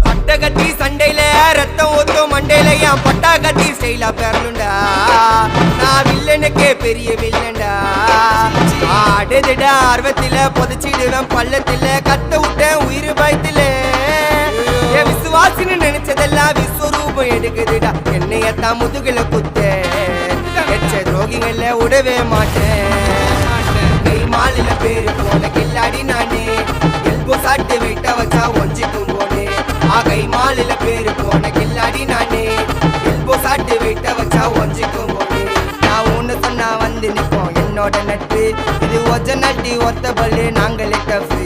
பட்ட கட்டி சண்டையில ரத்தம் ஊத்தும் மண்டையில என் பட்டா கட்டி ஸ்டைலா பேரலுண்டா நான் வில்லனுக்கே பெரிய வில்லன்டா ஆடுதுடா ஆர்வத்தில புதைச்சிடுவேன் பள்ளத்தில கத்த விட்டேன் உயிர் பயத்தில என் விசுவாசின்னு நினைச்சதெல்லாம் விஸ்வரூபம் எடுக்குதுடா என்னையத்தான் முதுகுல குத்த எச்ச துரோகிகள விடவே மாட்டேன் கை மாலில பேரு போன கில்லாடி நானே எல்போ சாட்டு வெயிட்ட வச்சா ஒஞ்சிக்கும் போனே கை மாலில பேரு போன கில்லாடி நானே எல்போ சாட்டு வெயிட்ட வச்சா ஒஞ்சிக்கும் போனே நான் ஒண்ணு சொன்னா வந்து நிப்போம் என்னோட நட்பு இது ஒஜ நட்டி ஒத்த பல்லு நாங்களே டஃபு